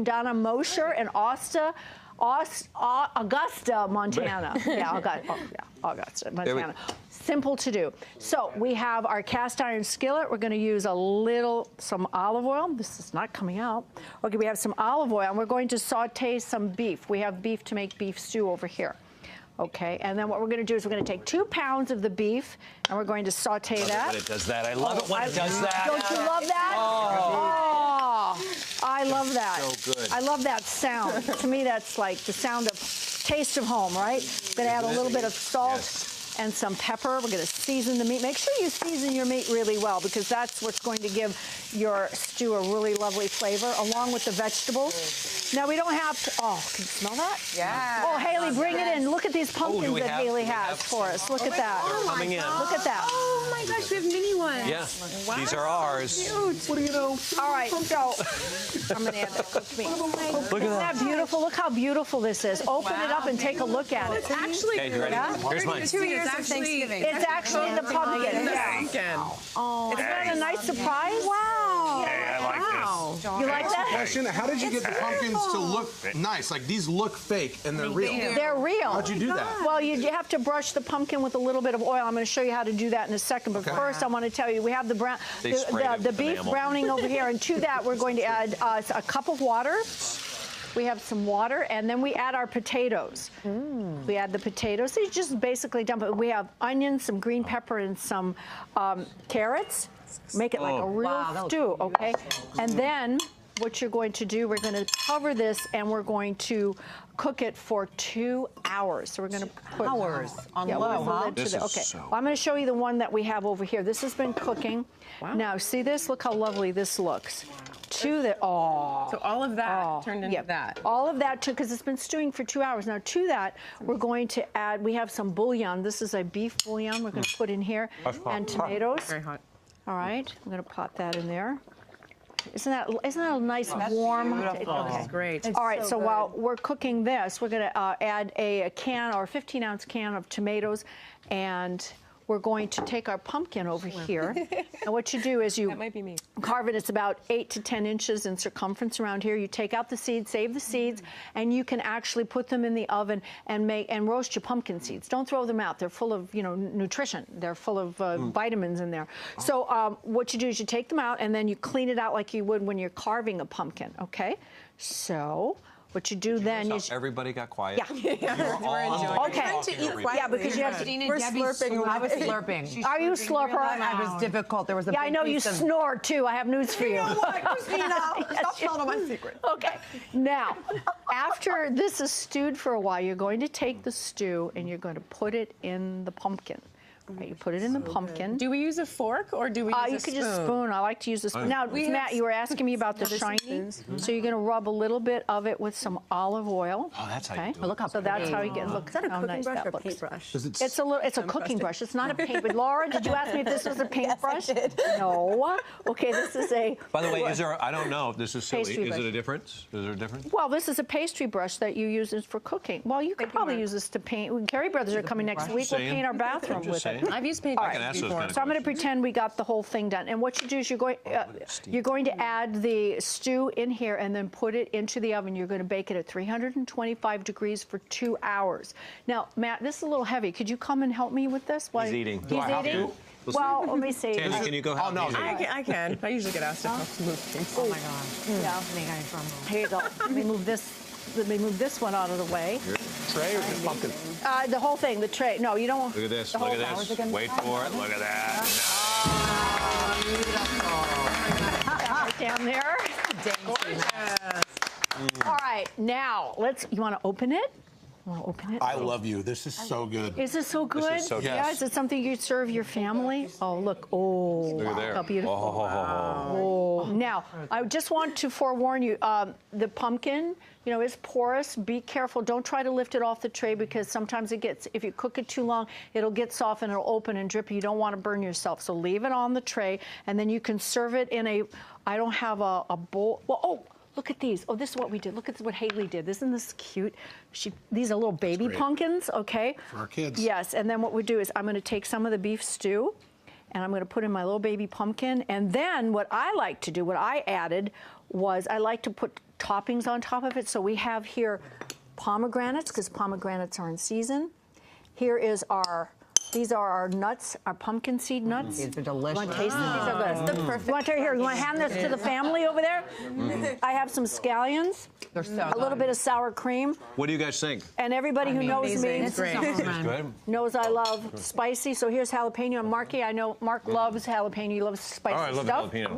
from Donna Mosher in Augusta, Montana. Augusta, Montana. Simple to do. So we have our cast iron skillet. We're going to use some olive oil. This is not coming out. Okay, we have some olive oil, and we're going to saute some beef. We have beef to make beef stew over here. Okay, and then what we're going to do is we're going to take 2 pounds of the beef, and we're going to saute that. When it does that. I love it when it does that. Don't you love that? Oh, I love that. So good. I love that sound. To me, that's like the sound of taste of home, right? We're going to add a little bit of salt. And some pepper. We're going to season the meat. Make sure you season your meat really well, because that's what's going to give your stew a really lovely flavor, along with the vegetables. Now, we don't have to... Oh, can you smell that? Yeah. Oh, Haley, bring it in. Look at these pumpkins that Haley has for us. Look at that. Coming in. Look at that. Oh, my gosh, we have mini ones. Yeah, wow. These are ours. Cute. What do you know? All right, so I'm going to add that cooked meat. Oh, my God. Look at Isn't that beautiful? Look how beautiful this is. Open it up and take a look at it. It's actually Okay, you ready? Here's mine. 2 years of Thanksgiving. It's actually the pumpkin. Oh, Isn't that a nice surprise? Wow. Hey, I like this. You like that? Question, how did you get the pumpkins to look nice? Like, these look fake and they're real. They're real. How'd you do that? Well, you have to brush the pumpkin with a little bit of oil. I'm going to show you how to do that in a second. But first, I want to tell you, we have the beef browning over here. And to that, we're going to add a cup of water. We have some water, and then we add our potatoes. We add the potatoes. So you just basically dump it. We have onions, some green pepper, and some carrots. Make it like a real stew, okay? And then what you're going to do, we're going to cover this, and we're going to cook it for 2 hours. So we're going to put on low, huh? Okay. Well, I'm going to show you the one that we have over here. This has been cooking. Wow. Now, see this? Look how lovely this looks. So all of that turned into that. All of that, because it's been stewing for 2 hours. Now, to that, we're going to add, we have some bouillon. This is a beef bouillon we're going to put in here. And tomatoes. Very hot. All right. I'm going to pop that in there. Isn't that a nice, warm? Okay. That's great. All right, so while we're cooking this, we're going to add a can or a 15-ounce can of tomatoes, and we're going to take our pumpkin over here. And what you do is you carve it. It's about 8 to 10 inches in circumference around here. You take out the seeds, save the seeds, and you can actually put them in the oven and roast your pumpkin seeds. Don't throw them out. They're full of nutrition. They're full of vitamins in there. So what you do is you take them out, and then you clean it out like you would when you're carving a pumpkin. Okay, so. What you do then is... Everybody got quiet? Yeah. Okay. Yeah, because you have to... We're slurping. I was slurping. Are you a slurper? I was difficult. There was a I know you snore, too. I have news for you. You know what, Cristina? Stop telling my secret. Okay. Now, after this is stewed for a while, you're going to take the stew and you're going to put it in the pumpkin. Right, you put it in the pumpkin. Do we use a fork or do we use a spoon? You could just spoon. I like to use a spoon. Now, Matt, you were asking me about the shiny. So you're going to rub a little bit of it with some olive oil. Oh, that's how you do it. Look how so that's how you get. Look, is that a cooking nice brush that or a looks. paintbrush? It's a cooking brush. It's not a paint. But Laura, did you ask me if this was a paintbrush? Yes, I did. No. Okay, this is a. By the way, is there? I don't know. This is silly. Pastry Is brush. it a difference? Is there a difference? Well, this is a pastry brush that you use for cooking. Well, you could probably use this to paint. Carrie Brothers are coming next week. We'll paint our bathroom with it. I've used paintbrush So before. I'm going to pretend we got the whole thing done. And what you do is you're going to add the stew in here and then put it into the oven. You're going to bake it at 325 degrees for 2 hours. Now, Matt, this is a little heavy. Could you come and help me with this? He's eating. He's eating? Well, let me see. Tammy, can you go help? Oh, no. I can. I usually get asked to help move things. Oh my God. Yeah. Here you go. Let me move this one out of the way. Tray or just pumpkin? The whole thing, the tray. No, you don't want. Look at this. Look at this. Wait for it. Look at that. Right down there. All right, now you want to open it? Want to open it? I love you. This is so good. Is it so good? This is so good. Yeah, is it something you'd serve your family? Oh, look. Oh, Look there. how beautiful. Oh. Now, I just want to forewarn you, the pumpkin, is porous. Be careful. Don't try to lift it off the tray because sometimes if you cook it too long, it'll get soft and it'll open and drip. You don't want to burn yourself. So leave it on the tray, and then you can serve it in I don't have a bowl. Well, look at these. Oh, this is what we did. Look at what Haley did. Isn't this cute? These are little baby pumpkins, okay? For our kids. Yes, and then what we do is I'm going to take some of the beef stew, and I'm going to put in my little baby pumpkin. And then what I like to do, what I added was I like to put toppings on top of it. So we have here pomegranates, because pomegranates are in season. Here is these are our nuts, our pumpkin seed nuts. These are delicious. You want to taste them? These are good. That's the perfect. You want to hand this to the family over there? I have some scallions. They're so a little bit of sour cream. What do you guys think? And everybody who knows me It's great. knows I love spicy. So here's jalapeno. And Marky, I know Mark loves jalapeno. He loves spicy Oh, I love stuff. the jalapeno.